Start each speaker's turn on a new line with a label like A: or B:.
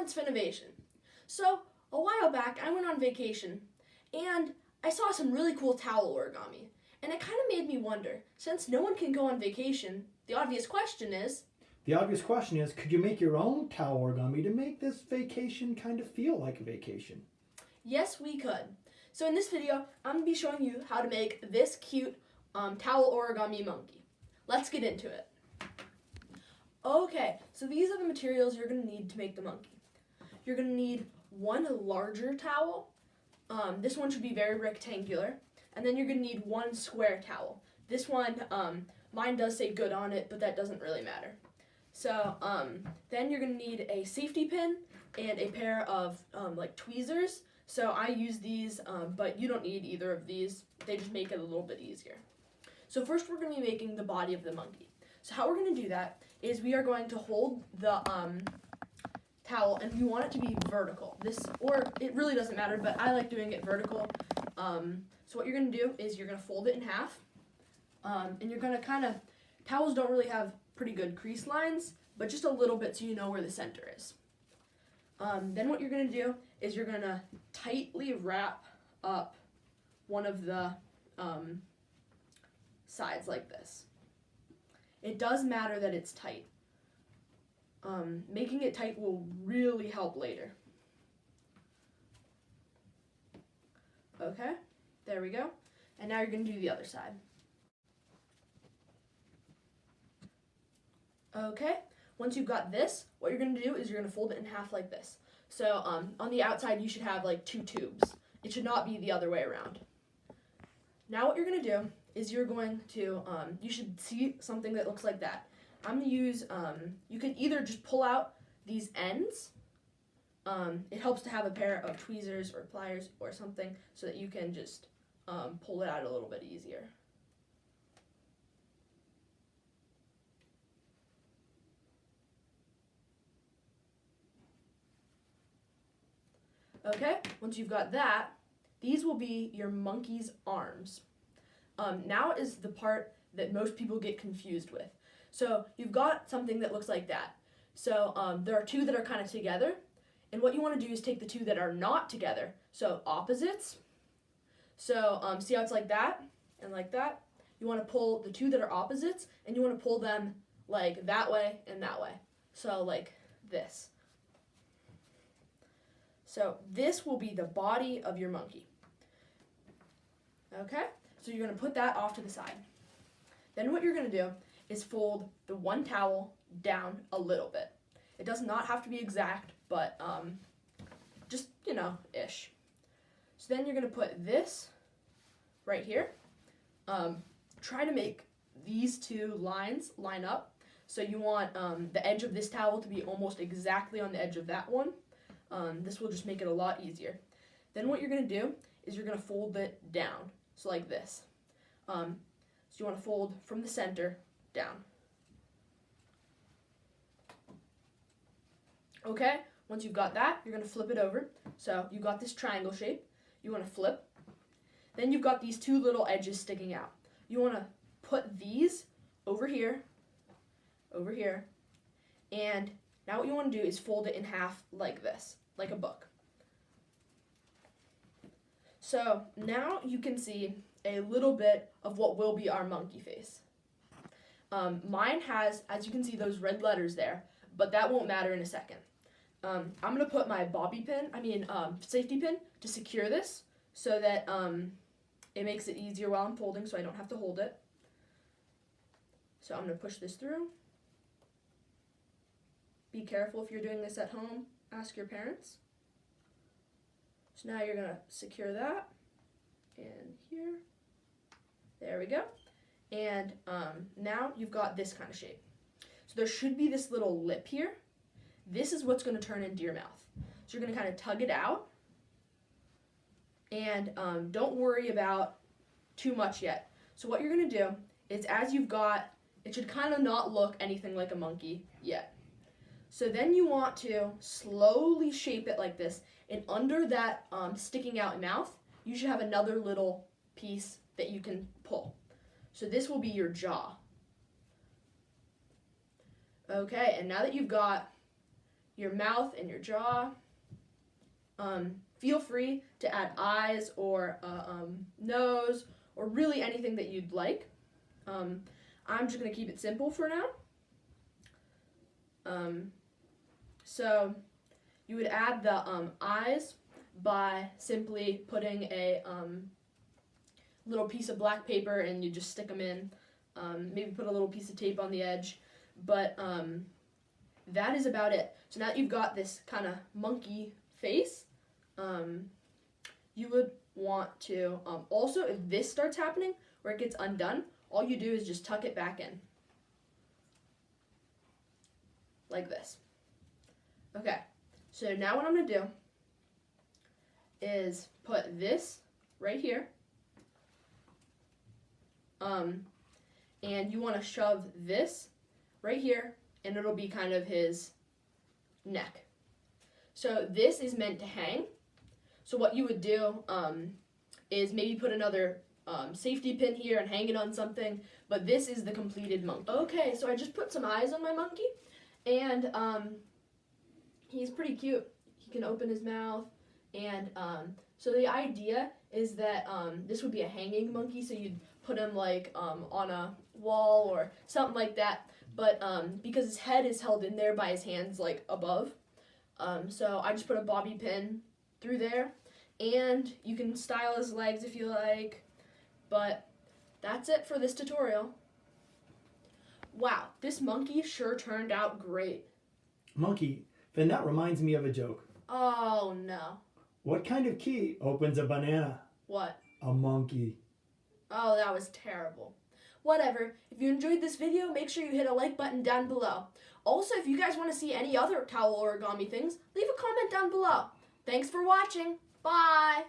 A: it's Finnovation. So, a while back, I went on vacation, and I saw some really cool towel origami. And it kind of made me wonder, since no one can go on vacation, the obvious question is,
B: could you make your own towel origami to make this vacation kind of feel like a vacation?
A: yes, we could. So in this video, I'm going to be showing you how to make this cute towel origami monkey. Let's get into it. Okay, so these are the materials you're going to need to make the monkey. You're going to need one larger towel. This one should be very rectangular. And then you're going to need one square towel. This one, mine does say good on it, but that doesn't really matter. So then you're going to need a safety pin and a pair of like tweezers. So I use these, but you don't need either of these. They just make it a little bit easier. So first we're going to be making the body of the monkey. So how we're going to do that is we are going to hold the towel, and we want it to be vertical. Or it really doesn't matter, but I like doing it vertical. So what you're going to do is you're going to fold it in half, and you're going to towels don't really have pretty good crease lines, but just a little bit so you know where the center is. Then what you're going to do is you're going to tightly wrap up one of the sides like this. It does matter that it's tight. Making it tight will really help later. Okay, there we go. And now you're going to do the other side. Okay, once you've got this, what you're going to do is you're going to fold it in half like this. So on the outside you should have like two tubes. It should not be the other way around. Now what you're going to do is you're going to, you should see something that looks like that. I'm going to use, you can either just pull out these ends. It helps to have a pair of tweezers or pliers or something so that you can just pull it out a little bit easier. Okay, once you've got that, these will be your monkey's arms. Now is the part that most people get confused with. So you've got something that looks like that. So there are two that are kind of together, and what you want to do is take the two that are not together, so opposites. So see how it's like that and like that? You want to pull the two that are opposites, and you want to pull them like that way and that way. So like this. So this will be the body of your monkey. Okay, so you're going to put that off to the side. Then what you're going to do is fold the one towel down a little bit. It does not have to be exact, but just, ish. So then you're going to put this right here. Try to make these two lines line up. So you want the edge of this towel to be almost exactly on the edge of that one. This will just make it a lot easier. Then what you're going to do is you're going to fold it down, so like this. So you want to fold from the center down. Okay, once you've got that, you're going to flip it over. So you've got this triangle shape. You want to flip. Then you've got these two little edges sticking out. You want to put these over here, and now what you want to do is fold it in half like this, like a book. So now you can see a little bit of what will be our monkey face. Mine has, as you can see, those red letters there, but that won't matter in a second. I'm going to put my safety pin to secure this so that it makes it easier while I'm folding so I don't have to hold it. So I'm going to push this through. Be careful if you're doing this at home. Ask your parents. So now you're going to secure that. And here. There we go. And now you've got this kind of shape. So there should be this little lip here. This is what's going to turn into your mouth. So you're going to kind of tug it out. And don't worry about too much yet. So what you're going to do is as you've got, it should kind of not look anything like a monkey yet. So then you want to slowly shape it like this, and under that sticking out mouth, you should have another little piece that you can pull. So this will be your jaw. Okay, and now that you've got your mouth and your jaw. Feel free to add eyes or nose or really anything that you'd like. I'm just going to keep it simple for now. So you would add the eyes by simply putting a little piece of black paper and you just stick them in. Maybe put a little piece of tape on the edge. But that is about it. So now that you've got this kind of monkey face, you would want to, also if this starts happening where it gets undone, all you do is just tuck it back in. Like this. Okay, so now what I'm going to do is put this right here. And you want to shove this right here, and it'll be kind of his neck. So this is meant to hang. So what you would do is maybe put another safety pin here and hang it on something, but this is the completed monkey. Okay, so I just put some eyes on my monkey, and he's pretty cute. He can open his mouth, and so the idea is that this would be a hanging monkey, so you'd put him like on a wall or something like that, but because his head is held in there by his hands like above, so I just put a bobby pin through there, and you can style his legs if you like, but that's it for this tutorial. Wow, this monkey sure turned out great.
B: Monkey, Finn, that reminds me of a joke.
A: Oh no.
B: What kind of key opens a banana?
A: What?
B: A monkey.
A: Oh, that was terrible. Whatever. If you enjoyed this video, make sure you hit a like button down below. Also, if you guys want to see any other towel origami things, leave a comment down below. Thanks for watching. Bye!